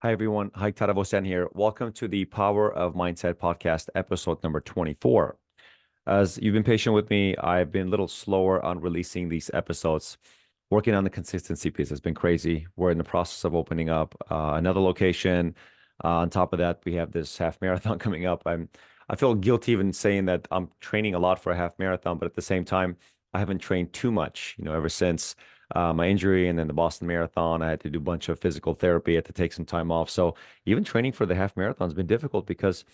Hi, everyone. Hayk here. Welcome to the Power of Mindset podcast, episode number 24. As you've been patient with me, I've been a little slower on releasing these episodes. Working on the consistency piece has been crazy. We're in the process of opening up another location. On top of that, we have this half marathon coming up. I feel guilty even saying that I'm training a lot for a half marathon, but at the same time, I haven't trained too much, ever since my injury and then the Boston Marathon. I had to do a bunch of physical therapy, I had to take some time off. So even training for the half marathon has been difficult because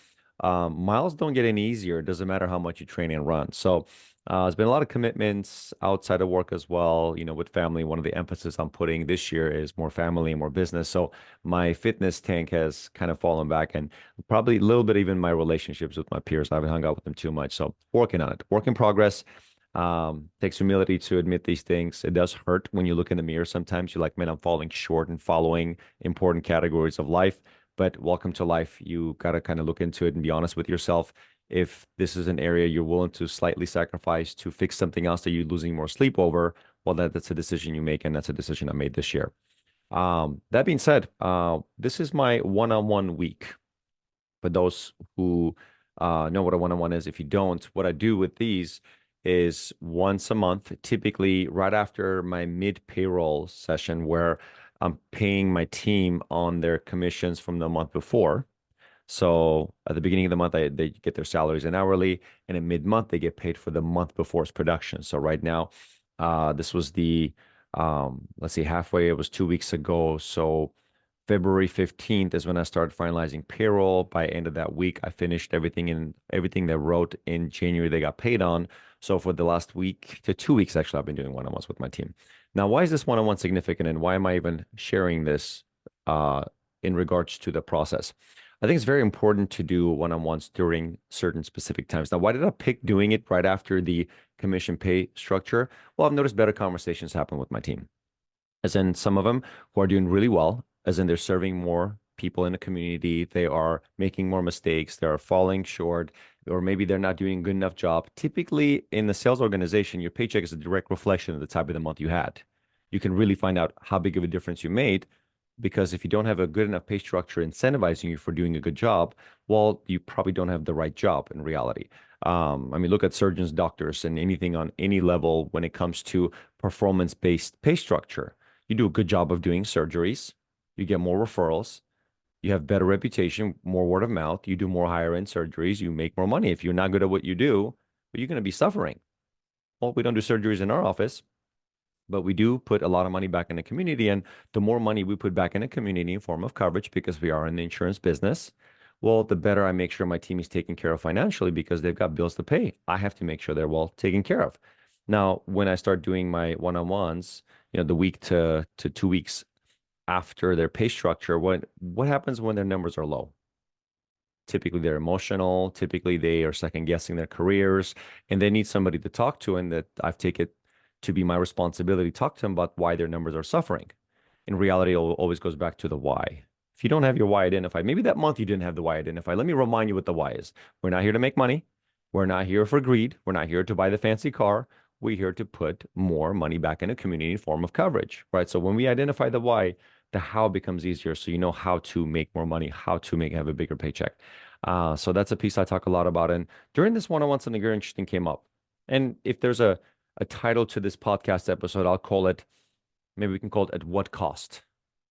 miles don't get any easier. It doesn't matter how much you train and run. So there's been a lot of commitments outside of work as well. With family, one of the emphasis I'm putting this year is more family and more business. So my fitness tank has kind of fallen back and probably a little bit even my relationships with my peers. I haven't hung out with them too much. So working on it, work in progress. Takes humility to admit these things. It does hurt when you look in the mirror. Sometimes you're like, man, I'm falling short and following important categories of life. But welcome to life. You got to kind of look into it and be honest with yourself. If this is an area you're willing to slightly sacrifice to fix something else that you're losing more sleep over, well, that's a decision you make, and that's a decision I made this year. That being said, this is my one-on-one week. For those who know what a one-on-one is, if you don't, what I do with these is once a month, typically right after my mid-payroll session, where I'm paying my team on their commissions from the month before. So at the beginning of the month, they get their salaries and hourly, and at mid-month, they get paid for the month before's production. So right now, this was let's see, halfway, it was 2 weeks ago. So February 15th is when I started finalizing payroll. By end of that week, I finished everything they wrote in January they got paid on. So for the last week to 2 weeks, actually, I've been doing one-on-ones with my team. Now, why is this one-on-one significant and why am I even sharing this in regards to the process? I think it's very important to do one-on-ones during certain specific times. Now, why did I pick doing it right after the commission pay structure? Well, I've noticed better conversations happen with my team, as in some of them who are doing really well, as in they're serving more people in the community, they are making more mistakes, they are falling short, or maybe they're not doing a good enough job. Typically, in the sales organization, your paycheck is a direct reflection of the type of the month you had. You can really find out how big of a difference you made because if you don't have a good enough pay structure incentivizing you for doing a good job, well, you probably don't have the right job in reality. I mean, look at surgeons, doctors, and anything on any level when it comes to performance-based pay structure. You do a good job of doing surgeries, you get more referrals, you have better reputation, more word of mouth, you do more higher end surgeries, you make more money. If you're not good at what you do, but you're going to be suffering. Well, we don't do surgeries in our office, but we do put a lot of money back in the community. And the more money we put back in the community in form of coverage, because we are in the insurance business, well, the better I make sure my team is taken care of financially because they've got bills to pay. I have to make sure they're well taken care of. Now, when I start doing my one-on-ones, the week to 2 weeks after their pay structure, what happens when their numbers are low? Typically, they're emotional. Typically, they are second guessing their careers and they need somebody to talk to. And that I've taken it to be my responsibility to talk to them about why their numbers are suffering. In reality, it always goes back to the why. If you don't have your why identified, maybe that month you didn't have the why identified. Let me remind you what the why is. We're not here to make money. We're not here for greed. We're not here to buy the fancy car. We're here to put more money back in a community in form of coverage, right? So when we identify the why, the how becomes easier. So you know how to make more money, how to have a bigger paycheck. So that's a piece I talk a lot about. And during this one-on-one, something very interesting came up. And if there's a title to this podcast episode, I'll call it, maybe we can call it At What Cost?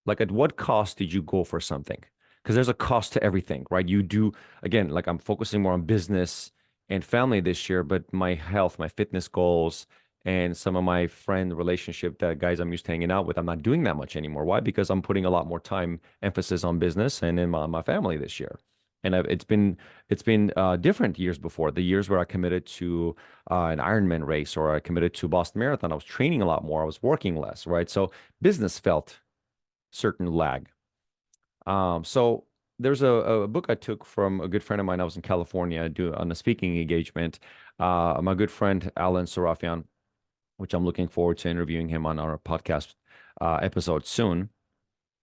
Like, at what cost did you go for something? Because there's a cost to everything, right? You do, again, like I'm focusing more on business and family this year, but my health, my fitness goals, and some of my friend relationship, that guys I'm used to hanging out with, I'm not doing that much anymore. Why? Because I'm putting a lot more time, emphasis on business and in my family this year. And it's been different years before. The years where I committed to an Ironman race or I committed to Boston Marathon, I was training a lot more. I was working less, right? So business felt certain lag. So there's a book I took from a good friend of mine. I was in California on a speaking engagement. My good friend Alan Sarafian, which I'm looking forward to interviewing him on our podcast episode soon.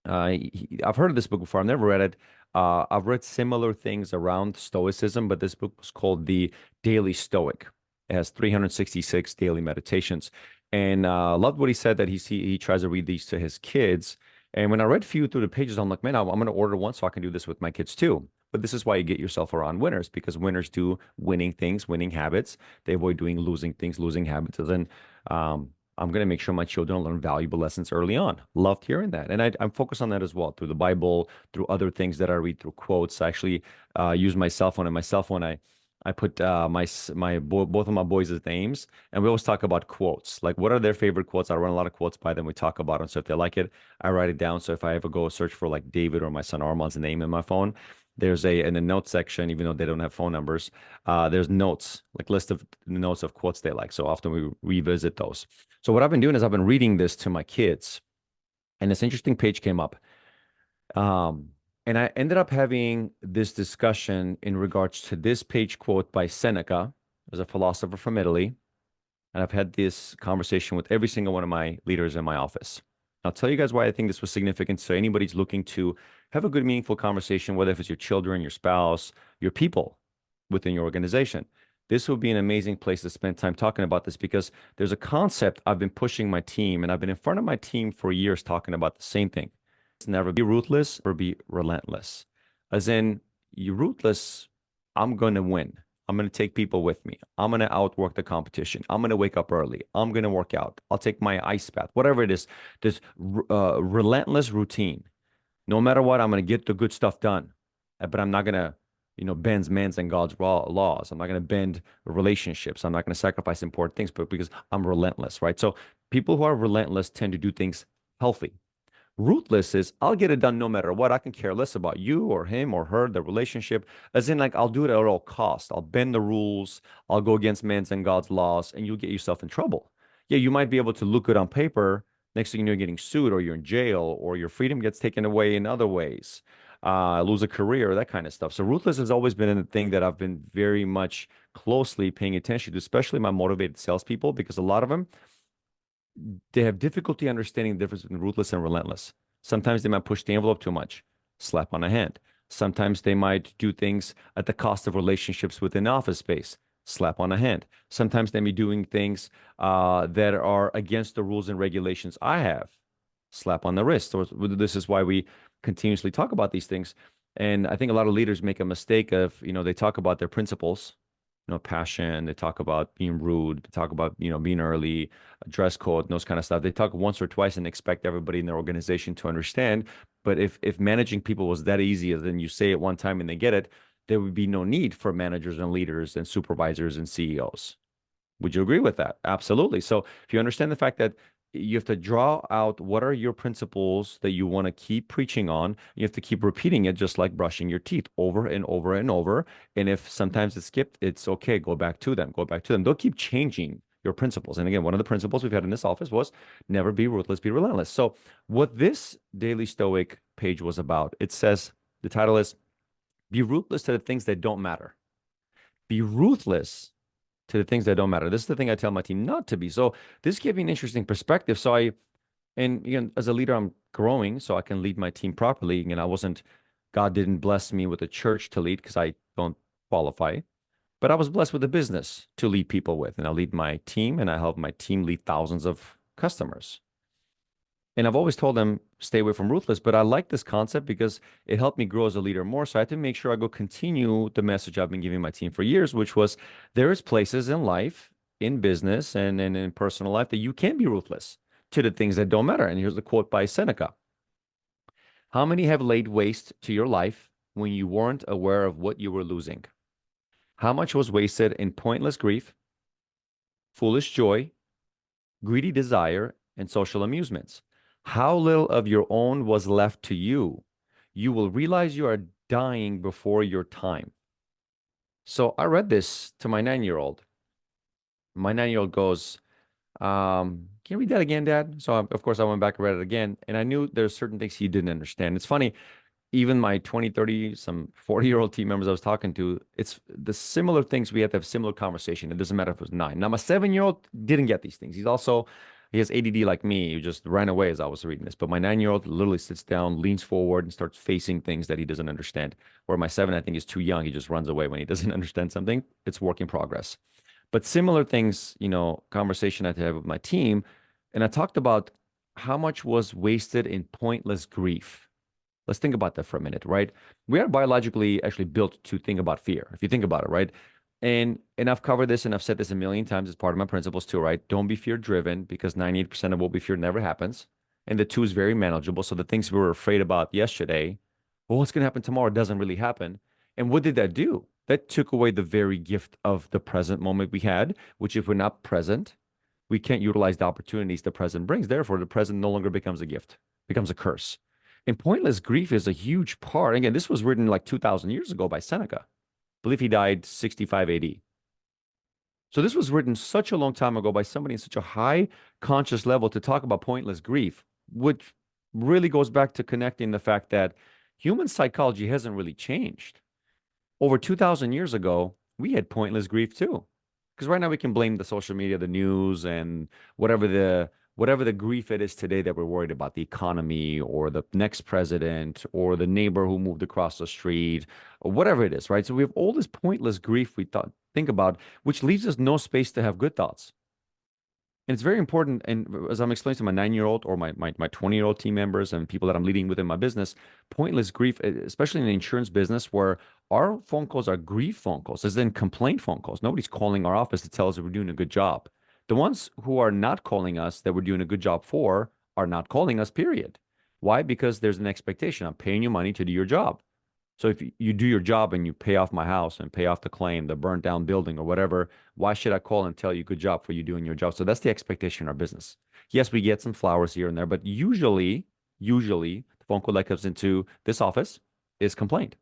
I've heard of this book before. I've never read it. I've read similar things around Stoicism, but this book was called The Daily Stoic. It has 366 daily meditations, and loved what he said that he tries to read these to his kids, And when I read a few through the pages, I'm like, man, I'm going to order one so I can do this with my kids too. But this is why you get yourself around winners, because winners do winning things, winning habits. They avoid doing losing things, losing habits. And then I'm going to make sure my children learn valuable lessons early on. Loved hearing that. And I'm focused on that as well through the Bible, through other things that I read, through quotes. I actually use my cell phone. And my cell phone, I put both of my boys' names, and we always talk about quotes. Like, what are their favorite quotes? I run a lot of quotes by them. We talk about them. So if they like it, I write it down. So if I ever go search for like David or my son Armand's name in my phone, there's in the notes section, even though they don't have phone numbers, there's notes, like list of notes of quotes they like. So often we revisit those. So what I've been doing is I've been reading this to my kids, and this interesting page came up. And I ended up having this discussion in regards to this page quote by Seneca, as a philosopher from Italy. And I've had this conversation with every single one of my leaders in my office. I'll tell you guys why I think this was significant. So anybody's looking to have a good, meaningful conversation, whether if it's your children, your spouse, your people within your organization, this will be an amazing place to spend time talking about this, because there's a concept I've been pushing my team, and I've been in front of my team for years talking about the same thing. It's never be ruthless or be relentless. As in, you ruthless, I'm going to win. I'm going to take people with me. I'm going to outwork the competition. I'm going to wake up early. I'm going to work out. I'll take my ice bath, whatever it is. This relentless routine. No matter what, I'm going to get the good stuff done. But I'm not going to, bend man's and God's laws. I'm not going to bend relationships. I'm not going to sacrifice important things, but because I'm relentless, right? So people who are relentless tend to do things healthy. Ruthless is I'll get it done no matter what. I can care less about you or him or her, the relationship. As in, like, I'll do it at all costs. I'll bend the rules. I'll go against man's and God's laws, and you'll get yourself in trouble. Yeah, you might be able to look good on paper. Next thing you know, you're getting sued, or you're in jail, or your freedom gets taken away in other ways. Lose a career, that kind of stuff. So ruthless has always been a thing that I've been very much closely paying attention to, especially my motivated salespeople, because a lot of them, they have difficulty understanding the difference between ruthless and relentless. Sometimes they might push the envelope too much, slap on the hand. Sometimes they might do things at the cost of relationships within office space, slap on the hand. Sometimes they may be doing things that are against the rules and regulations I have, slap on the wrist. So this is why we continuously talk about these things. And I think a lot of leaders make a mistake of, they talk about their principles, passion. They talk about being rude. They talk about, being early, dress code, and those kind of stuff. They talk once or twice and expect everybody in their organization to understand. But if managing people was that easy, as then you say it one time and they get it, there would be no need for managers and leaders and supervisors and CEOs. Would you agree with that? Absolutely. So if you understand the fact that you have to draw out what are your principles that you want to keep preaching on. You have to keep repeating it, just like brushing your teeth over and over and over. And if sometimes it's skipped, it's okay. Go back to them. Go back to them. Don't keep changing your principles. And again, one of the principles we've had in this office was never be ruthless, be relentless. So what this Daily Stoic page was about, it says, the title is Be Ruthless to the Things That Don't Matter. Be ruthless to the things that don't matter. This is the thing I tell my team not to be. So this gave me an interesting perspective. And again, as a leader, I'm growing so I can lead my team properly. And God didn't bless me with a church to lead because I don't qualify, but I was blessed with a business to lead people with. And I lead my team, and I help my team lead thousands of customers. And I've always told them, stay away from ruthless, but I like this concept because it helped me grow as a leader more. So I had to make sure I go continue the message I've been giving my team for years, which was there is places in life, in business and in personal life, that you can be ruthless to the things that don't matter. And here's the quote by Seneca. How many have laid waste to your life when you weren't aware of what you were losing? How much was wasted in pointless grief, foolish joy, greedy desire, and social amusements? How little of your own was left to you? You will realize you are dying before your time. So I read this to my 9-year-old. My 9-year-old goes, can you read that again, Dad? So of course I went back and read it again, and I knew there's certain things he didn't understand. It's funny, even my 20, 30, some 40-year-old team members I was talking to, it's the similar things. We have to have similar conversation. It doesn't matter if it was 9. Now, my 7-year-old didn't get these things. He has ADD like me. He just ran away as I was reading this. But my 9-year-old literally sits down, leans forward, and starts facing things that he doesn't understand. Where my 7, I think, is too young. He just runs away when he doesn't understand something. It's work in progress. But similar things, conversation I had to have with my team. And I talked about how much was wasted in pointless grief? Let's think about that for a minute, right? We are biologically actually built to think about fear, if you think about it, right? And I've covered this and I've said this a million times as part of my principles too, right? Don't be fear driven because 98% of what we fear never happens. And the two is very manageable. So the things we were afraid about yesterday, well, what's going to happen tomorrow doesn't really happen. And what did that do? That took away the very gift of the present moment we had, which if we're not present, we can't utilize the opportunities the present brings. Therefore, the present no longer becomes a gift, becomes a curse. And pointless grief is a huge part. Again, this was written like 2,000 years ago by Seneca. I believe he died 65 AD. So this was written such a long time ago by somebody in such a high conscious level to talk about pointless grief, which really goes back to connecting the fact that human psychology hasn't really changed. Over 2,000 years ago, we had pointless grief too. Because right now we can blame the social media, the news, and whatever the grief it is today that we're worried about, the economy or the next president or the neighbor who moved across the street or whatever it is, right? So we have all this pointless grief we think about, which leaves us no space to have good thoughts. And it's very important. And as I'm explaining to my 9-year-old or my 20-year-old team members and people that I'm leading within my business, pointless grief, especially in the insurance business, where our phone calls are grief phone calls, as in complaint phone calls. Nobody's calling our office to tell us that we're doing a good job. The ones who are not calling us that we're doing a good job for are not calling us, period. Why? Because there's an expectation. I'm paying you money to do your job. So if you do your job and you pay off my house and pay off the claim, the burnt down building or whatever, why should I call and tell you good job for you doing your job? So that's the expectation in our business. Yes, we get some flowers here and there, but usually the phone call that comes into this office is complaint,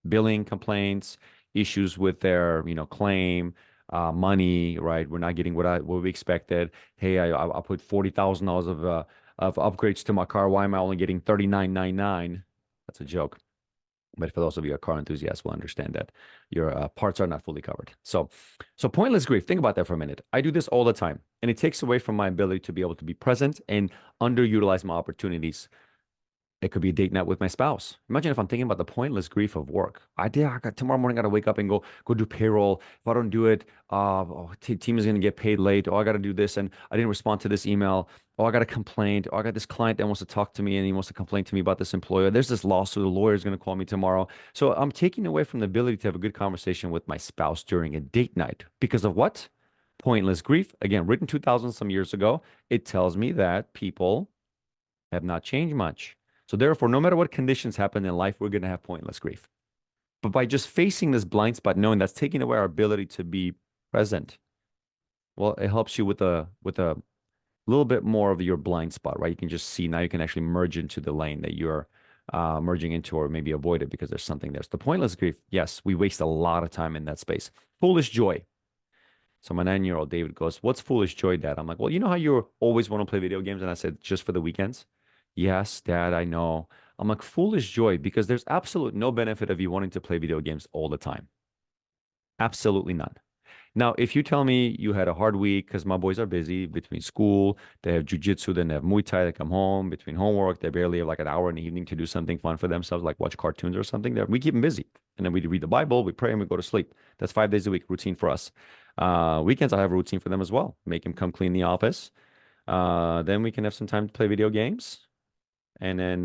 billing complaints, issues with their, claim, money, right? We're not getting what we expected. Hey, I put $40,000 of upgrades to my car. Why am I only getting 39.99? That's a joke. But for those of you who are car enthusiasts will understand that your parts are not fully covered. So pointless grief. Think about that for a minute. I do this all the time, and it takes away from my ability to be able to be present and underutilize my opportunities. It could be a date night with my spouse. Imagine if I'm thinking about the pointless grief of work. I got tomorrow morning. I got to wake up and go do payroll. If I don't do it, team is going to get paid late. Oh, I got to do this, and I didn't respond to this email. Oh, I got a complaint. Oh, I got this client that wants to talk to me, and he wants to complain to me about this employer. There's this lawsuit. The lawyer is going to call me tomorrow. So I'm taking away from the ability to have a good conversation with my spouse during a date night because of what? Pointless grief. Again, written 2,000 some years ago. It tells me that people have not changed much. So therefore, no matter what conditions happen in life, we're going to have pointless grief. But by just facing this blind spot, knowing that's taking away our ability to be present, well, it helps you with a little bit more of your blind spot, right? You can just see now you can actually merge into the lane that you're merging into, or maybe avoid it because there's something there. So the pointless grief, yes, we waste a lot of time in that space. Foolish joy. So my 9-year-old David goes, "What's foolish joy, Dad?" I'm like, "Well, you know how you always want to play video games?" And I said, "Just for the weekends." "Yes, Dad, I know." I'm like, "Foolish joy," because there's absolute no benefit of you wanting to play video games all the time. Absolutely none. Now, if you tell me you had a hard week, because my boys are busy between school, they have jujitsu, then they have Muay Thai, they come home, between homework, they barely have like an hour in the evening to do something fun for themselves, like watch cartoons or something. We keep them busy. And then we read the Bible, we pray, and we go to sleep. That's 5 days a week, routine for us. Weekends, I have a routine for them as well. Make them come clean the office. Then we can have some time to play video games. And then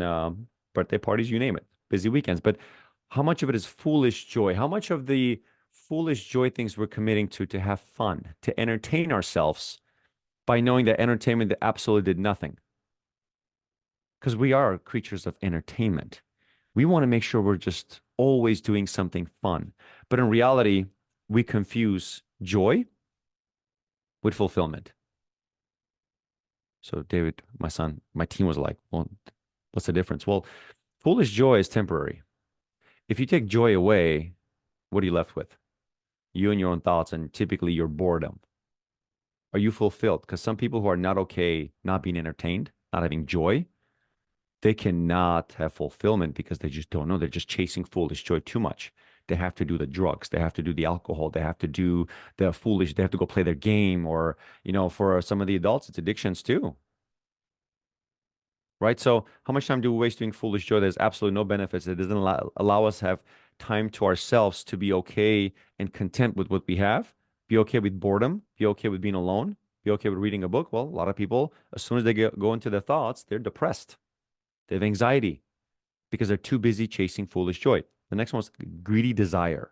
birthday parties, you name it. Busy weekends. But how much of it is foolish joy? How much of the foolish joy things we're committing to have fun, to entertain ourselves by knowing that entertainment absolutely did nothing? Because we are creatures of entertainment. We want to make sure we're just always doing something fun. But in reality, we confuse joy with fulfillment. So David, my son, my team was like, "Well, what's the difference?" Well, foolish joy is temporary. If you take joy away, what are you left with? You and your own thoughts, and typically your boredom. Are you fulfilled? Because some people who are not okay not being entertained, not having joy, they cannot have fulfillment because they just don't know. They're just chasing foolish joy too much. They have to do the drugs. They have to do the alcohol. They have to do the foolish. They have to go play their game. Or, for some of the adults, it's addictions too, right? So how much time do we waste doing foolish joy? There's absolutely no benefits. It doesn't allow us to have time to ourselves to be okay and content with what we have, be okay with boredom, be okay with being alone, be okay with reading a book? Well, a lot of people, as soon as they go into their thoughts, they're depressed. They have anxiety because they're too busy chasing foolish joy. The next one is greedy desire.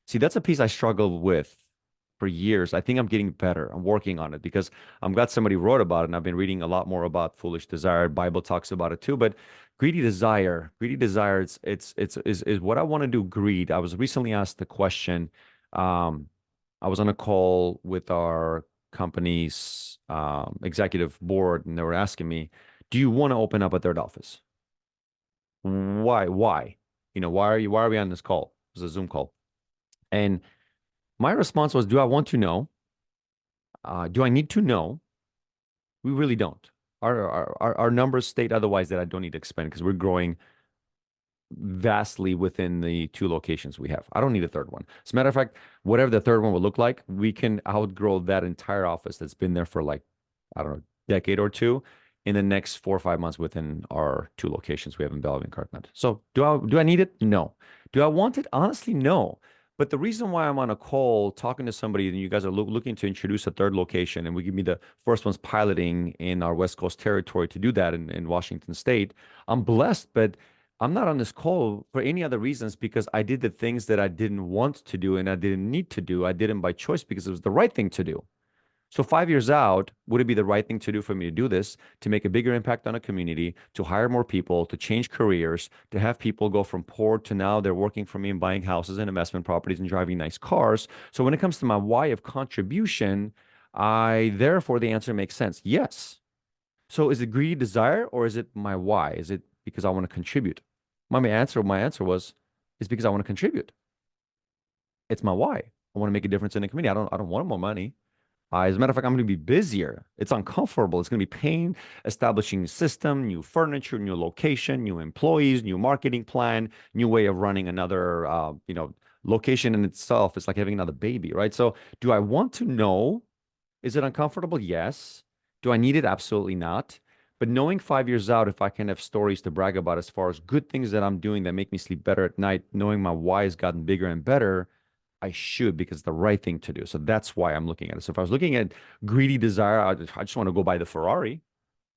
See, that's a piece I struggled with for years. I think I'm getting better. I'm working on it because I'm glad somebody wrote about it, and I've been reading a lot more about foolish desire. Bible talks about it too. But greedy desire, is what I want to do. Greed. I was recently asked the question. Um, I was on a call with our company's executive board, and they were asking me, "Do you want to open up a third office? Why? Why? Why are we on this call? It was a Zoom call." And my response was, do I want to know? Do I need to know? We really don't. Our numbers state otherwise that I don't need to expand because we're growing vastly within the two locations we have. I don't need a third one. As a matter of fact, whatever the third one will look like, we can outgrow that entire office that's been there for like, I don't know, decade or two in the next 4 or 5 months within our two locations we have in Bellevue and Kirkland. So do I need it? No. Do I want it? Honestly, no. But the reason why I'm on a call talking to somebody and you guys are looking to introduce a third location, and we give me the first one's piloting in our West Coast territory to do that in Washington State, I'm blessed, but I'm not on this call for any other reasons because I did the things that I didn't want to do and I didn't need to do. I did them by choice because it was the right thing to do. So 5 years out, would it be the right thing to do for me to do this, to make a bigger impact on a community, to hire more people, to change careers, to have people go from poor to now they're working for me and buying houses and investment properties and driving nice cars? So when it comes to my why of contribution, therefore the answer makes sense. Yes. So is it greedy desire or is it my why? Is it because I want to contribute? My answer was, it's because I want to contribute. It's my why. I want to make a difference in the community. I don't want more money. As a matter of fact, I'm going to be busier. It's uncomfortable. It's going to be pain establishing a system, new furniture, new location, new employees, new marketing plan, new way of running another, location in itself. It's like having another baby, right? So do I want to know? Is it uncomfortable? Yes. Do I need it? Absolutely not. But knowing 5 years out, if I can have stories to brag about as far as good things that I'm doing that make me sleep better at night, knowing my why has gotten bigger and better, I should because it's the right thing to do. So that's why I'm looking at it. So if I was looking at greedy desire, I just want to go buy the Ferrari.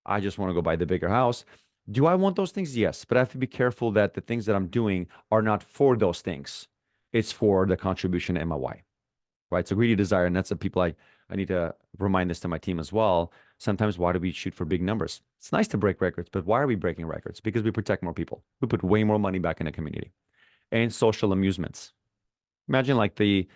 I just want to go buy the bigger house. Do I want those things? Yes. But I have to be careful that the things that I'm doing are not for those things. It's for the contribution and my why, right? So greedy desire, and that's the people I need to remind this to my team as well. Sometimes why do we shoot for big numbers? It's nice to break records, but why are we breaking records? Because we protect more people. We put way more money back in the community. And social amusements. Imagine like the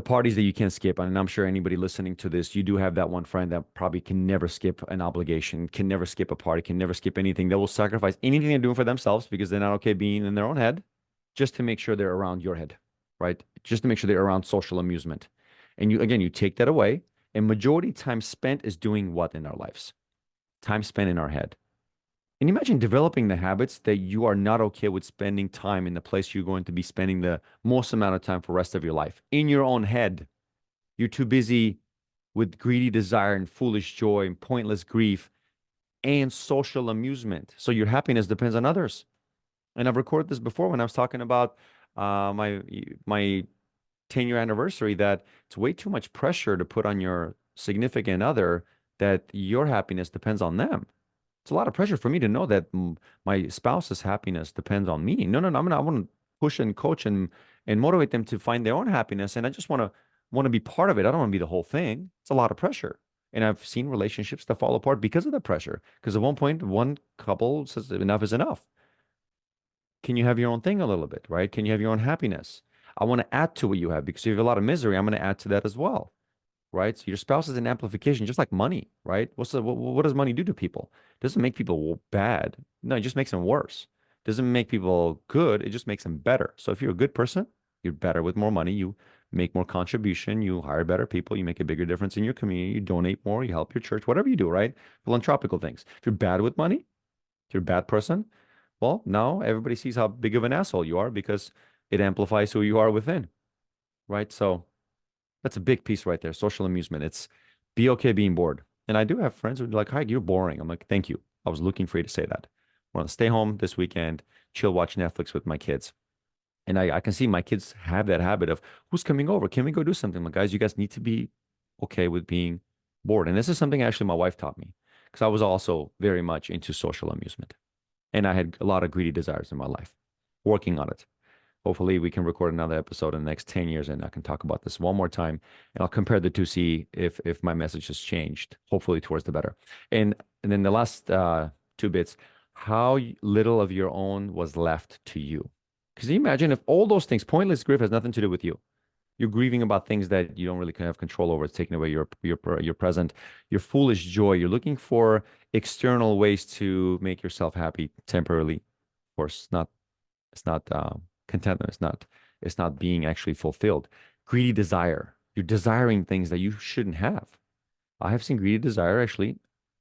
parties that you can't skip. And I'm sure anybody listening to this, you do have that one friend that probably can never skip an obligation, can never skip a party, can never skip anything. They will sacrifice anything they're doing for themselves because they're not okay being in their own head, just to make sure they're around your head, right? Just to make sure they're around social amusement. And you take that away, and majority time spent is doing what in our lives? Time spent in our head. And imagine developing the habits that you are not okay with spending time in the place you're going to be spending the most amount of time for the rest of your life. In your own head, you're too busy with greedy desire and foolish joy and pointless grief and social amusement. So your happiness depends on others. And I've recorded this before when I was talking about my 10-year anniversary, that it's way too much pressure to put on your significant other that your happiness depends on them. It's a lot of pressure for me to know that my spouse's happiness depends on me. No, no, no. I want to push and coach and motivate them to find their own happiness. And I just want to be part of it. I don't want to be the whole thing. It's a lot of pressure. And I've seen relationships that fall apart because of the pressure. Because at one point, one couple says enough is enough. Can you have your own thing a little bit, right? Can you have your own happiness? I want to add to what you have because if you have a lot of misery, I'm going to add to that as well, right? So your spouse is an amplification, just like money, right? What does money do to people? It doesn't make people bad. No, it just makes them worse. It doesn't make people good. It just makes them better. So if you're a good person, you're better with more money. You make more contribution. You hire better people. You make a bigger difference in your community. You donate more. You help your church, whatever you do, right? Philanthropical things. If you're bad with money, if you're a bad person, well, now everybody sees how big of an asshole you are because it amplifies who you are within, right? So that's a big piece right there. Social amusement. It's be okay being bored. And I do have friends who are like, "Hi, you're boring." I'm like, "Thank you. I was looking for you to say that. I want to stay home this weekend, chill, watch Netflix with my kids." And I can see my kids have that habit of, "Who's coming over? Can we go do something?" I'm like, "Guys, you guys need to be okay with being bored. And this is something actually my wife taught me because I was also very much into social amusement. And I had a lot of greedy desires in my life, working on it. Hopefully, we can record another episode in the next 10 years and I can talk about this one more time. And I'll compare the two, see if my message has changed, hopefully towards the better. And then the last two bits, how little of your own was left to you. Because you imagine if all those things, pointless grief has nothing to do with you. You're grieving about things that you don't really have control over. It's taking away your present, your foolish joy. You're looking for external ways to make yourself happy temporarily. Of course, not it's not contentment. It's not being actually fulfilled. Greedy desire. You're desiring things that you shouldn't have. I have seen greedy desire actually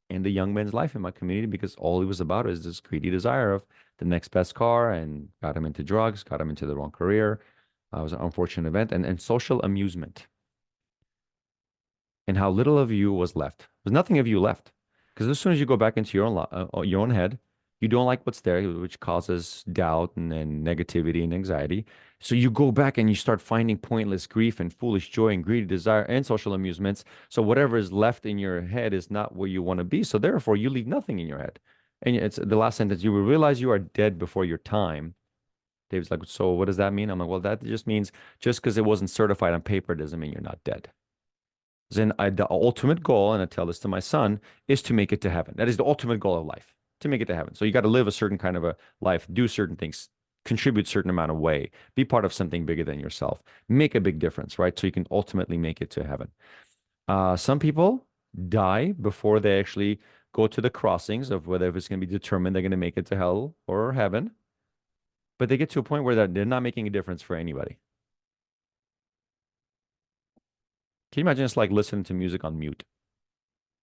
in the young man's life in my community because all he was about is this greedy desire of the next best car and got him into drugs, got him into the wrong career. It was an unfortunate event and social amusement and how little of you was left. There's nothing of you left. Because as soon as you go back into your own head, you don't like what's there, which causes doubt and negativity and anxiety. So you go back and you start finding pointless grief and foolish joy and greedy desire and social amusements. So whatever is left in your head is not where you want to be. So therefore, you leave nothing in your head. And it's the last sentence. You will realize you are dead before your time. Dave's like, so what does that mean? I'm like, well, that just means just because it wasn't certified on paper doesn't mean you're not dead. Then the ultimate goal, and I tell this to my son, is to make it to heaven. That is the ultimate goal of life, to make it to heaven. So you got to live a certain kind of a life, do certain things, contribute certain amount of way, be part of something bigger than yourself, make a big difference, right? So you can ultimately make it to heaven. Some people die before they actually go to the crossings of whether if it's going to be determined they're going to make it to hell or heaven, but they get to a point where they're not making a difference for anybody. Can you imagine it's like listening to music on mute?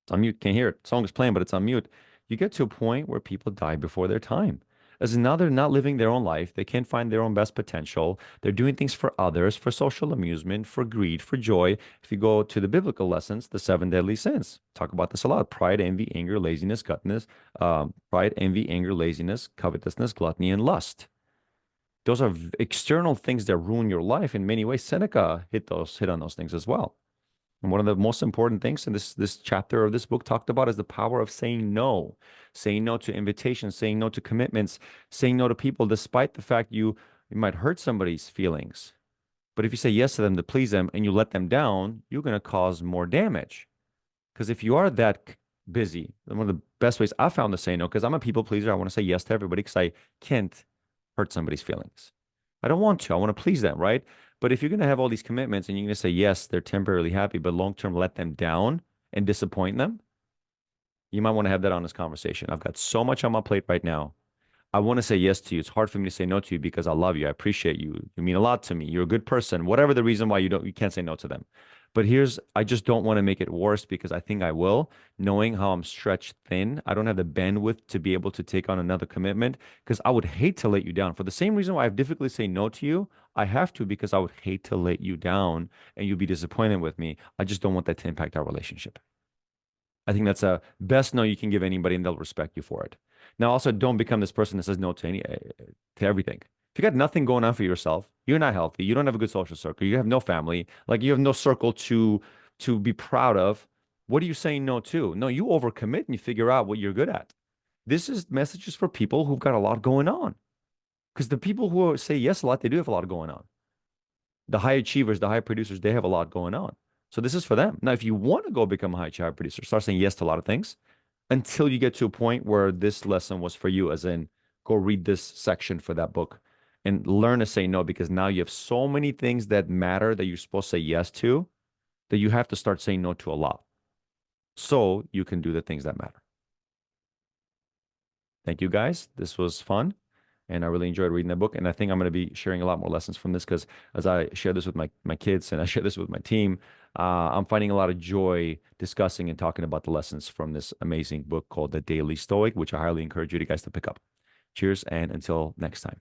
It's on mute, can't hear it. Song is playing, but it's on mute. You get to a point where people die before their time. As in now they're not living their own life. They can't find their own best potential. They're doing things for others, for social amusement, for greed, for joy. If you go to the biblical lessons, the seven deadly sins, talk about this a lot. Pride, envy, anger, laziness, covetousness, gluttony, and lust. Those are external things that ruin your life in many ways. Seneca hit on those things as well. And one of the most important things in this chapter of this book talked about is the power of saying no to invitations, saying no to commitments, saying no to people, despite the fact you might hurt somebody's feelings. But if you say yes to them to please them and you let them down, you're going to cause more damage. Because if you are that busy, one of the best ways I found to say no, because I'm a people pleaser, I want to say yes to everybody because I can't hurt somebody's feelings. I don't want to. I want to please them, right? But if you're going to have all these commitments and you're going to say, yes, they're temporarily happy, but long term let them down and disappoint them, you might want to have that honest conversation. I've got so much on my plate right now. I want to say yes to you. It's hard for me to say no to you because I love you. I appreciate you. You mean a lot to me. You're a good person. Whatever the reason why you can't say no to them. But I just don't want to make it worse because I think I will, knowing how I'm stretched thin. I don't have the bandwidth to be able to take on another commitment because I would hate to let you down. For the same reason why I have difficulty saying no to you, I have to because I would hate to let you down and you'd be disappointed with me. I just don't want that to impact our relationship. I think that's a best no you can give anybody, and they'll respect you for it. Now, also, don't become this person that says no to everything. If you got nothing going on for yourself, you're not healthy. You don't have a good social circle. You have no family. Like you have no circle to be proud of. What are you saying no to? No, you overcommit and you figure out what you're good at. This is messages for people who've got a lot going on. Because the people who say yes a lot, they do have a lot going on. The high achievers, the high producers, they have a lot going on. So this is for them. Now, if you want to go become a high producer, start saying yes to a lot of things until you get to a point where this lesson was for you, as in go read this section for that book and learn to say no, because now you have so many things that matter that you're supposed to say yes to that you have to start saying no to a lot so you can do the things that matter. Thank you guys. This was fun. And I really enjoyed reading that book. And I think I'm going to be sharing a lot more lessons from this because as I share this with my kids and I share this with my team, I'm finding a lot of joy discussing and talking about the lessons from this amazing book called The Daily Stoic, which I highly encourage you guys to pick up. Cheers, and until next time.